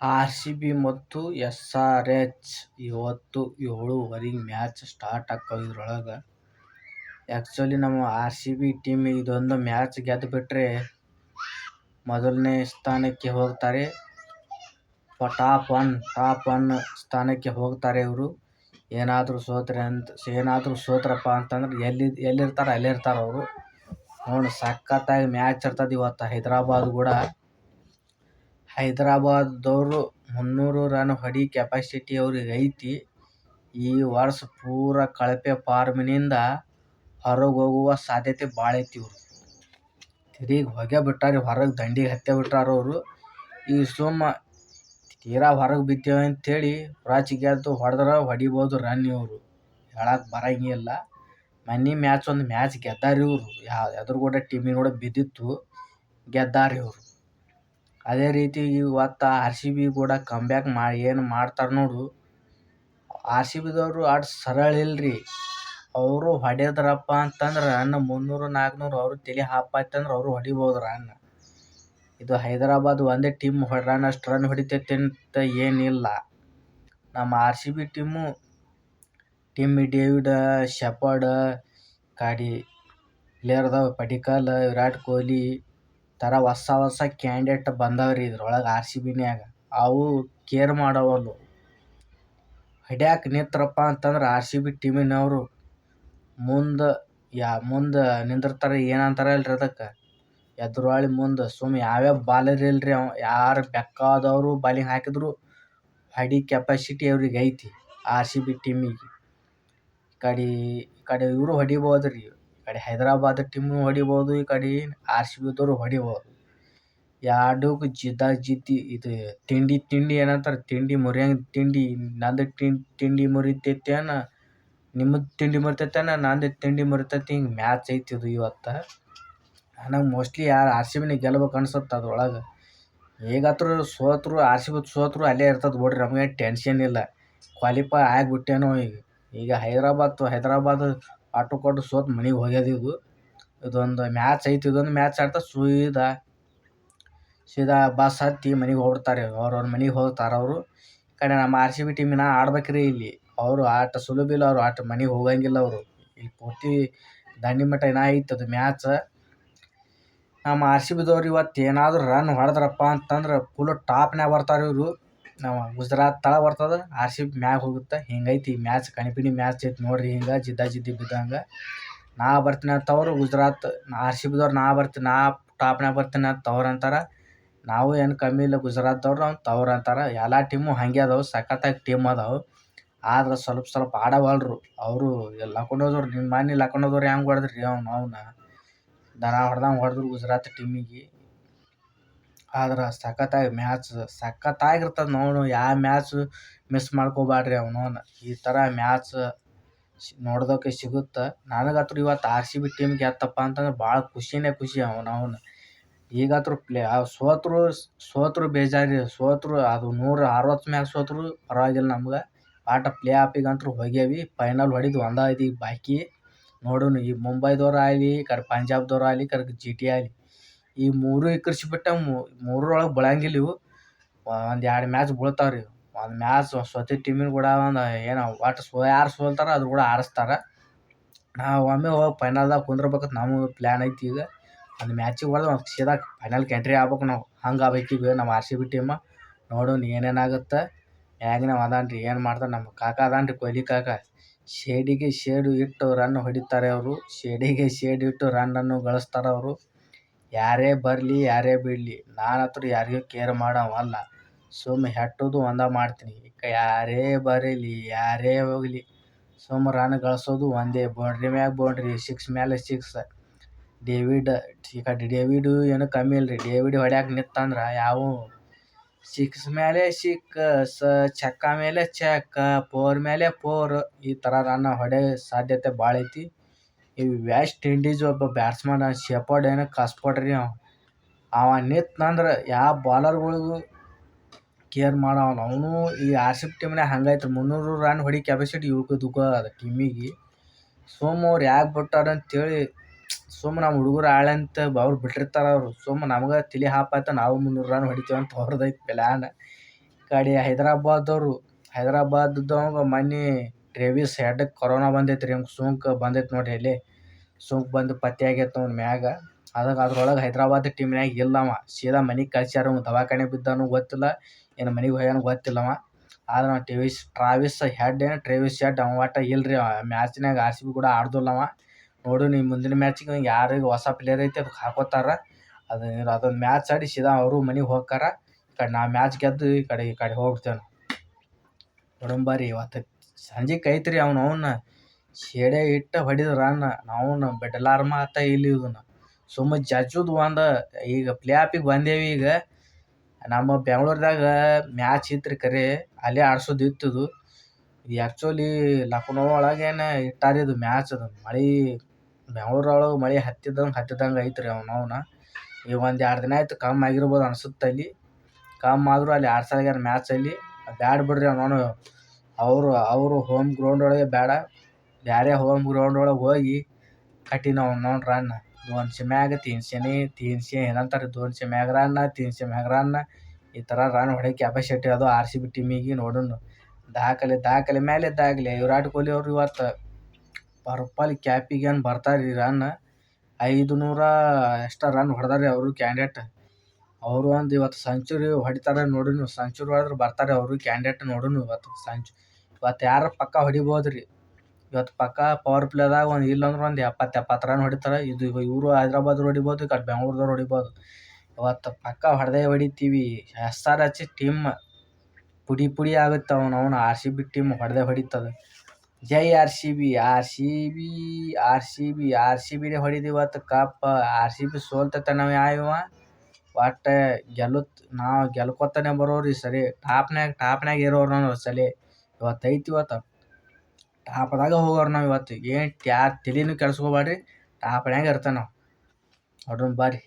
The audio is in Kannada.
ಆರ್.ಸಿ.ಬಿ ಮತ್ತು ಎಸ್.ಆರ್.ಎಚ್ ಇವತ್ತು 7:30 ಮ್ಯಾಚ್ ಸ್ಟಾರ್ಟ್ ಆಕ್ಕವ. ಇದ್ರೊಳಗ ಆ್ಯಕ್ಚುಲಿ ನಮ್ಮ ಆರ್.ಸಿ.ಬಿ ಟೀಮ್ ಇದೊಂದು ಮ್ಯಾಚ್ ಗೆದ್ದುಬಿಟ್ರೆ ಮೊದಲನೇ ಸ್ಥಾನಕ್ಕೆ ಹೋಗ್ತಾರೆ. ಟಾಪ್ ಒನ್ ಸ್ಥಾನಕ್ಕೆ ಹೋಗ್ತಾರೆ ಇವರು. ಏನಾದರೂ ಸೋತ್ರಪ್ಪ ಅಂತಂದ್ರೆ ಎಲ್ಲಿರ್ತಾರೆ ಅಲ್ಲೇ ಇರ್ತಾರೆ ಅವರು. ನೋಡಿ, ಸಖತ್ತಾಗಿ ಮ್ಯಾಚ್ ಇರ್ತದೆ ಇವತ್ತು. ಹೈದರಾಬಾದವರು 300 ರನ್ ಹೊಡಿ ಕೆಪಾಸಿಟಿ ಅವ್ರಿಗೆ ಐತಿ. ಈ ವರ್ಷ ಪೂರ ಕಳಪೆ ಫಾರ್ಮ್ನಿಂದ ಹೊರಗೆ ಹೋಗುವ ಸಾಧ್ಯತೆ ಭಾಳ ಐತಿ. ಇವರು ತಿರುಗಿ ಹೊಗೆ ಬಿಟ್ಟಾರೆ, ಹೊರಗೆ ದಂಡಿಗೆ ಹತ್ತೇ ಬಿಟ್ಟಾರ ಅವರು. ಈ ತೀರಾ ಹೊರಗೆ ಬಿದ್ದೇವೆ ಅಂತೇಳಿ ಗೆದ್ದು ಹೊಡಿಬೋದು ರನ್. ಇವರು ಹೇಳಕ್ಕೆ ಬರಂಗಿಲ್ಲ. ಮೊನ್ನೆ ಒಂದು ಮ್ಯಾಚ್ ಗೆದ್ದಾರ ಇವರು. ಎದುರುಗಡೆ ಟೀಮಿನ ಕೂಡ ಬಿದ್ದಿತ್ತು, ಗೆದ್ದಾರ ಇವರು. ಅದೇ ರೀತಿ ಇವತ್ತು ಆರ್.ಸಿ.ಬಿ ಕೂಡ ಕಂಬ್ಯಾಕ್ ಏನು ಮಾಡ್ತಾರೆ ನೋಡು. ಆರ್.ಸಿ.ಬಿದವರು ಅಷ್ಟು ಸರಳ ಇಲ್ರಿ. ಅವರು ಹೊಡೆದ್ರಪ್ಪ ಅಂತಂದ್ರೆ ರನ್ 300-400 ಅವರು ತಲೆ ಹಾಪಾಯ್ತಂದ್ರೆ ಅವರು ಹೊಡಿಬೋದು ರನ್. ಇದು ಹೈದರಾಬಾದ್ ಒಂದೇ ಟೀಮ್ ಅಷ್ಟು ರನ್ ಹೊಡಿತೈತೆ ಅಂತ ಏನಿಲ್ಲ. ನಮ್ಮ ಆರ್.ಸಿ.ಬಿ ಟೀಮ್ ಡೇವಿಡ್ ಶೆಫರ್ಡ್, ಪ್ಲೇಯರ್ದವ ಪಡಿಕಲ್, ವಿರಾಟ್ ಕೊಹ್ಲಿ ಥರ ಹೊಸ ಕ್ಯಾಂಡಿಡೇಟ್ ಬಂದವ್ರಿ ಇದ್ರೊಳಗೆ ಆರ್.ಸಿ.ಬಿನ್ಯಾಗ. ಅವು ಕೇರ್ ಮಾಡವಲ್ಲು. ಹೊಡ್ಯಾಕೆ ನಿಂತ್ರಪ್ಪ ಅಂತಂದ್ರೆ ಆರ್.ಸಿ.ಬಿ ಟೀಮಿನವರು ಮುಂದೆ ನಿಂದಿರ್ತಾರೆ. ಏನಂತಾರಲ್ರಿ ಅದಕ್ಕೆ, ಎದುರಾಳಿ ಮುಂದೆ. ಯಾವ್ಯಾವ ಬಾಲರ್ ಇಲ್ರಿ, ಯಾರು ಬೇಕಾದವರು ಬಾಲಿಂಗ್ ಹಾಕಿದ್ರು ಹೊಡಿ ಕೆಪಾಸಿಟಿ ಅವ್ರಿಗೆ ಐತಿ ಆರ್.ಸಿ.ಬಿ ಟೀಮಿಗೆ. ಈ ಕಡೆ ಇವರು ಹೊಡಿಬೋದು ರೀ. ಈ ಕಡೆ ಹೈದರಾಬಾದ್ ಟೀಮು ಹೊಡಿಬೋದು, ಈ ಕಡೆ ಆರ್.ಸಿ.ಬಿದವರು ಹೊಡಿಬೋದು. ಎರಡಕ್ಕೂ ಜಿದ್ದಾಜಿದ್ದಿ. ಇದು ತಿಂಡಿ ಏನಂತಾರೆ, ತಿಂಡಿ ನಂದು ತಿಂಡಿ ಮುರಿತೈತೇನ, ನಿಮ್ಮದು ತಿಂಡಿ ಮುರಿತೈತೇನ, ನಂದು ತಿಂಡಿ ಮುರಿತೈತಿ. ಹಿಂಗೆ ಮ್ಯಾಚ್ ಐತಿ ಇದು ಇವತ್ತು. ನನಗೆ ಮೋಸ್ಟ್ಲಿ ಆರ್.ಸಿ.ಬಿನೇ ಗೆಲ್ಬೇಕು ಅನ್ಸುತ್ತೆ ಅದ್ರೊಳಗೆ. ಹೇಗಾದ್ರೂ ಆರ್.ಸಿ.ಬಿ ಸೋತ್ರು ಅಲ್ಲೇ ಇರ್ತದೆ ಬಿಡ್ರಿ, ನಮಗೆ ಟೆನ್ಷನ್ ಇಲ್ಲ. ಕ್ವಾಲಿಫೈ ಆಗಿಬಿಟ್ಟೇನೋ ಈಗ ಹೈದರಾಬಾದ್ ಆಟು ಸೋತು ಮನೆಗೆ ಹೋಗ್ಯದ. ಇದೊಂದು ಮ್ಯಾಚ್ ಐತಿ. ಇದೊಂದು ಮ್ಯಾಚ್ ಆಡ್ತಾ ಸೀದಾ ಬಸ್ ಹತ್ತಿ ಮನೆಗೆ ಹೋಗ್ಬಿಡ್ತಾರೆ. ಅವ್ರವ್ರ ಮನೆಗೆ ಹೋಗ್ತಾರೆ ಅವರು. ಈ ಕಡೆ ನಮ್ಮ ಆರ್.ಸಿ.ಬಿ ಟೀಮಿನ ಆಡ್ಬೇಕ್ರಿ ಇಲ್ಲಿ. ಅವರು ಆಟ ಸುಲಭ ಇಲ್ಲ, ಅವರು ಆಟ ಮನೆಗೆ ಹೋಗಂಗಿಲ್ಲ. ಅವರು ಇಲ್ಲಿ ಪೂರ್ತಿ ದಂಡಿ ಮಟ್ಟ ಏನ ಐತೆ ಅದು ಮ್ಯಾಚ್. ನಮ್ಮ ಆರ್.ಸಿ.ಬಿದವ್ರು ಇವತ್ತು ಏನಾದರೂ ರನ್ ಹೊಡೆದ್ರಪ್ಪ ಅಂತಂದ್ರೆ ಫುಲ್ ಟಾಪ್ನ್ಯಾಗ ಬರ್ತಾರೆ ಇವರು. ನಾವು ಗುಜರಾತ್ ತಳ ಬರ್ತದೆ, ಆರ್.ಸಿ.ಬಿ ಮ್ಯಾಗ ಹೋಗುತ್ತೆ. ಹಿಂಗೈತಿ ಈ ಮ್ಯಾಚ್. ಕಣಿಪಿಣಿ ಮ್ಯಾಚ್ ಐತಿ ನೋಡ್ರಿ. ಹಿಂಗೆ ಜಿದ್ದಿ ಬಿದ್ದಂಗೆ ನಾ ಬರ್ತೀನಿ ಅಂತ ಅವರು ಗುಜರಾತ್ ಆರ್.ಸಿ.ಬಿದವ್ರು ನಾ ಟಾಪ್ನ್ಯಾಗ ಬರ್ತೀನಿ ಅಂತ ಅವ್ರು ಅಂತಾರೆ. ನಾವು ಏನು ಕಮ್ಮಿ ಇಲ್ಲ, ಗುಜರಾತ್ದವ್ರು ಅವ್ರು ಅಂತಾರೆ. ಎಲ್ಲ ಟೀಮು ಹಾಗೆ ಅದಾವೆ, ಸಖತ್ತಾಗಿ ಟೀಮ್ ಅದಾವೆ. ಆದ್ರೆ ಸ್ವಲ್ಪ ಆಡವಲ್ರು ಅವರು. ಲಕ್ನೋದವ್ರು ಮೊನ್ನೆ ಹೆಂಗೆ ಹೊಡೆದ್ರಿ ಅವನ್ನ ದನ ಹೊಡೆದಂಗೆ ಹೊಡೆದ್ರು ಗುಜರಾತ್ ಟೀಮಿಗೆ. ಆದ್ರೆ ಸಖತ್ತಾಗಿರ್ತದೆ ನೋಡು. ಯಾವ ಮ್ಯಾಚ್ ಮಿಸ್ ಮಾಡ್ಕೋಬೇಡ್ರಿ ಅವನವನ್ನ. ಈ ಥರ ಮ್ಯಾಚ್ ನೋಡೋದಕ್ಕೆ ಸಿಗುತ್ತೆ. ನನಗಂತೂ ಇವತ್ತು ಆರ್.ಸಿ.ಬಿ ಟೀಮ್ ಗೆತ್ತಪ್ಪ ಅಂತಂದ್ರೆ ಭಾಳ ಖುಷಿ ಅವನವನ್ನ. ಈಗಂತೂ ಸೋತ್ರು ಬೇಜಾರಿ. ಅದು 160 ಮ್ಯಾಚ್ ಸೋತ್ರು ಪರವಾಗಿಲ್ಲ ನಮ್ಗೆ. ಪ್ಲೇ ಆಫಿಗಂತೂ ಹೋಗ್ಯಾವಿ. ಫೈನಲ್ ಹೊಡಿದು ಒಂದೇ ಬಾಕಿ. ನೋಡೋಣ, ಈ ಮುಂಬೈದವ್ರು ಆಗಲಿ, ಈ ಕಡೆ ಪಂಜಾಬ್ದವ್ರು ಆಗಲಿ, ಈ ಕಡೆ GT ಆಗಲಿ, ಈ ಮೂರು ಇಕ್ಕರಿಸಿಬಿಟ್ಟ. ಮೂರರೊಳಗೆ ಬೀಳಂಗಿಲ್ಲ ಇವು. 1-2 ಮ್ಯಾಚ್ ಬೀಳ್ತಾವ್ರಿ. ಒಂದು ಮ್ಯಾಚ್ ಸ್ವತಃ ಟೀಮಿನ ಕೂಡ ಒಟ್ಟು ಯಾರು ಸೋಲ್ತಾರ ಅದ್ರ ಕೂಡ ಆಡಿಸ್ತಾರೆ. ನಾವು ಒಮ್ಮೆ ಹೋಗಿ ಫೈನಲ್ದಾಗ ಕುಂದ್ರಬೇಕಂತ ನಮಗೆ ಪ್ಲ್ಯಾನ್ ಐತಿ. ಈಗ ಒಂದು ಮ್ಯಾಚಿಗೆ ಹೊಡೆದು ಸೀದಾ ಫೈನಲ್ಗೆ ಎಂಟ್ರಿ ಆಗ್ಬೇಕು ನಾವು. ಹಂಗೆ ಆಗ್ಬೇಕು ಈಗ ನಮ್ಮ ಆರ್.ಸಿ.ಬಿ ಟೀಮ್. ನೋಡೋಣ ಏನೇನಾಗುತ್ತೆ. ನಾವು ಅದಾನ್ರಿ, ಏನು ಮಾಡ್ತಾರೆ ನಮ್ಮ ಕಾಕ ಅದಾನ್ರಿ, ಕೊಹ್ಲಿ ಕಾಕ. ಶೇಡು ಇಟ್ಟು ರನ್ ಹೊಡಿತಾರೆ ಅವರು. ಶೇಡ್ ಇಟ್ಟು ರನ್ನನ್ನು ಗಳಿಸ್ತಾರೆ ಅವರು. ಯಾರೇ ಬರಲಿ ಯಾರೇ ಬಿಡಲಿ, ನಾನಂತೂ ಯಾರಿಗೂ ಕೇರ್ ಮಾಡವಲ್ಲ. ಹೆಟ್ಟೋದು ಒಂದೇ ಮಾಡ್ತೀನಿ. ಯಾರೇ ಬರಲಿ ಯಾರೇ ಹೋಗಲಿ, ರನ್ ಗಳಿಸೋದು ಒಂದೇ. ಬೌಂಡ್ರಿ ಮ್ಯಾಗ ಬೌಂಡ್ರಿ, ಸಿಕ್ಸ್ ಮೇಲೆ ಸಿಕ್ಸ್. ಡೇವಿಡ್ ಏನು ಕಮ್ಮಿ ಇಲ್ರಿ. ಡೇವಿಡ್ ಹೊಡ್ಯಾಕೆ ನಿಂತಂದ್ರೆ ಯಾವ ಸಿಕ್ಸ್ ಮೇಲೆ ಸಿಕ್ಸ್, ಚಕ್ಕ ಮೇಲೆ ಚಕ್ಕ, 4 ಮೇಲೆ 4 ಈ ಥರ ರನ್ ಹೊಡೆಯೋ ಸಾಧ್ಯತೆ ಭಾಳ ಐತಿ. ಈ ವೆಸ್ಟ್ ಇಂಡೀಸ್ ಒಬ್ಬ ಬ್ಯಾಟ್ಸ್ಮನ್ ಶೆಫರ್ಡ್ ಏನೋ ಕಸ್ಕೊಟ್ರಿ. ಅವ ನಿಂತಂದ್ರೆ ಯಾವ ಬಾಲರ್ಗಳಿಗೂ ಕೇರ್ ಮಾಡವನು. ಅವನು ಈ ಆರ್.ಸಿ.ಬಿ ಟೀಮ್ನಾಗ ಹಂಗೈತ್ರಿ. 300 ರನ್ ಹೊಡಿ ಕೆಪಾಸಿಟಿ ಇವಕ್ಕೂ ಅದ ಟೀಮಿಗೆ. ಅವ್ರು ಯಾಕೆ ಬಿಟ್ಟಾರ ಅಂತೇಳಿ ನಮ್ಮ ಹುಡುಗರು ಆಳಂತ ಅವ್ರು ಬಿಟ್ಟಿರ್ತಾರೆ. ಅವರು ನಮಗೆ ತಲೆ ಹಾಪಾಯ್ತು, ನಾವು 300 ರನ್ ಹೊಡಿತೀವಿ ಅಂತ ಅವ್ರದ್ದೈತೆ ಪ್ಲ್ಯಾನ್. ಕಡೆ ಹೈದರಾಬಾದ್ದವಂಗ ಮೊನ್ನೆ ಟ್ರೇವಿಸ್ ಹೆಡ್ಗೆ ಕೊರೋನಾ ಬಂದೈತ್ರಿ. ಹಿಂಗೆ ಸೋಂಕು ಬಂದೈತೆ ನೋಡ್ರಿ. ಎಲ್ಲಿ ಸೋಂಕು ಬಂದು ಪತ್ತೆ ಆಗೈತೆ ಅವ್ನ ಮ್ಯಾಗ. ಅದ್ರೊಳಗೆ ಹೈದರಾಬಾದ್ ಟೀಮ್ನಾಗ ಇಲ್ಲವ. ಸೀದಾ ಮನೆಗೆ ಕಳ್ಸ್ಯಾರ. ದವಾಖಾನೆ ಬಿದ್ದಾನು ಗೊತ್ತಿಲ್ಲ, ಏನು ಮನೆಗೆ ಹೋಗ್ಯಾನ ಗೊತ್ತಿಲ್ಲವ. ಆದ್ರೆ ಟ್ರಾವಿಸ್ ಹೆಡ್ ಅವ ಒಟ್ಟು ಇಲ್ರಿ. ಮ್ಯಾಚ್ನಾಗ RCB ಕೂಡ ಆಡ್ದಿಲ್ಲವ. ನೋಡು ನೀವು ಮುಂದಿನ ಮ್ಯಾಚಿಗೆ ಯಾರಿಗೆ ಹೊಸ ಪ್ಲೇಯರ್ ಐತಿ ಅದಕ್ಕೆ ಹಾಕೋತಾರ. ಅದೊಂದು ಮ್ಯಾಚ್ ಆಡಿ ಸೀದಾ ಅವರು ಮನೆಗೆ ಹೋಗ್ತಾರ. ಈ ಕಡೆ ನಾ ಮ್ಯಾಚ್ ಗೆದ್ದು ಈ ಕಡೆ ಹೋಗ್ಬಿಡ್ತೇವೆ. ನೋಡಂಬರಿ ಇವತ್ತು ಸಂಜೆಗೆ ಐತ್ರಿ. ಅವನ ಶೇಡೆ ಇಟ್ಟು ಹೊಡಿದ ರನ್. ನಾವು ಬೆಡಲಾರ್ಮ ಆತ ಇಲ್ಲಿ ಇದನ್ನ ಸುಮ್ಮ ಜಜ್ಜುದು ಈಗ ಪ್ಲೇ ಆಫಿಗೆ ಬಂದೇವಿ. ಈಗ ನಮ್ಮ ಬೆಂಗಳೂರದಾಗ ಮ್ಯಾಚ್ ಇತ್ತು ರೀ. ಕರೆ ಅಲ್ಲೇ ಆಡ್ಸೋದು ಇತ್ತದು. ಇದು ಆ್ಯಕ್ಚುಲಿ ಲಕ್ನೋ ಒಳಗೇನೆ ಇಟ್ಟಾರಿದು ಮ್ಯಾಚ್. ಅದು ಮಳೆ ಬೆಂಗಳೂರೊಳಗೆ ಮಳೆ ಹತ್ತಿದಂಗೆ ಐತ್ರಿ. ಈಗ 1-2 ದಿನ ಆಯ್ತು ಕಮ್ಮಿ ಆಗಿರ್ಬೋದು ಅನ್ಸುತ್ತೆ. ಅಲ್ಲಿ ಕಮ್ಮಿ ಆದರೂ ಅಲ್ಲಿ ಆಡ್ಸಲ್ಗ್ಯಾರ ಮ್ಯಾಚಲ್ಲಿ. ಬ್ಯಾಡ ಬಿಡ್ರಿ. ಅವರು ಹೋಮ್ ಗ್ರೌಂಡ್ ಒಳಗೆ ಬೇಡ, ಬೇರೆ ಹೋಮ್ ಗ್ರೌಂಡ್ ಒಳಗೆ ಹೋಗಿ ಕಟ್ಟಿನ ರನ್ 200 ಮ್ಯಾಗ 300 ಏನಂತಾರೆ. 200 ಮ್ಯಾಗ ರನ್, 300 ಮ್ಯಾಗ ರನ್. ಈ ಥರ ರನ್ ಹೊಡೆಯೋ ಕೆಪಾಸಿಟಿ ಅದು RCB ಟೀಮಿಗೆ. ನೋಡೋಣ ದಾಖಲೆ ಮೇಲೆ ದಾಖಲೆ. ವಿರಾಟ್ ಕೊಹ್ಲಿ ಅವರು ಇವತ್ತು ಪರ್ಪಲ್ ಕ್ಯಾಪಿಗೇನು ಬರ್ತಾರೆ ರನ್ 500 ಎಷ್ಟೋ ರನ್ ಹೊಡೆದಾರೆ ಅವರು ಕ್ಯಾಂಡಿಡೇಟ್. ಅವರು ಇವತ್ತು ಸೆಂಚುರಿ ಹೊಡಿತಾರೆ. ನೋಡಿ ನೀವು, ಸೆಂಚುರಿ ಹೊಡೆದ್ರೆ ಬರ್ತಾರೆ ಅವರು ಕ್ಯಾಂಡಿಡೇಟ್. ನೋಡೋಣ ಇವತ್ತು ಯಾರು ಪಕ್ಕ ಹೊಡಿಬೋದು ರೀ. ಇವತ್ತು ಪಕ್ಕ ಪವರ್ ಪ್ಲೇದಾಗ ಇಲ್ಲಾಂದ್ರೆ 70 ರನ್ ಹೊಡಿತಾರೆ. ಇವರು ಹೈದರಾಬಾದ್ ಹೊಡಿಬೋದು, ಈ ಕಡೆ ಬೆಂಗಳೂರದವ್ರು ಹೊಡಿಬೋದು. ಇವತ್ತು ಪಕ್ಕ ಹೊಡೆದೇ ಹೊಡಿತೀವಿ. SRH ಟೀಮ್ ಪುಡಿ ಆಗುತ್ತೆ. RCB ಟೀಮ್ ಹೊಡೆದೇ ಹೊಡಿತದೆ. ಜೈ RCB ಹೊಡಿದು ಇವತ್ತು ಕಪ್. RCB ಸೋಲ್ತೈತೆ ನಾವು ಒಟ್ಟು ನಾವು ಗೆಲ್ಕೊತಾನೆ ಬರೋರು. ಈ ಸರಿ ಟಾಪ್ನಾಗ ಇರೋರು ನಾವು ಸಲಿ. ಇವತ್ತು ಟಾಪ್ದಾಗ ಹೋಗೋರು ನಾವು. ಇವತ್ತು ಏನು ಯಾರು ತಲೆನೂ ಕೆಡಿಸ್ಕೋಬೇಡ್ರಿ, ಟಾಪ್ನಾಗ ಇರ್ತೇವೆ ನಾವು. ನೋಡೋಣ ಬರ್ರಿ.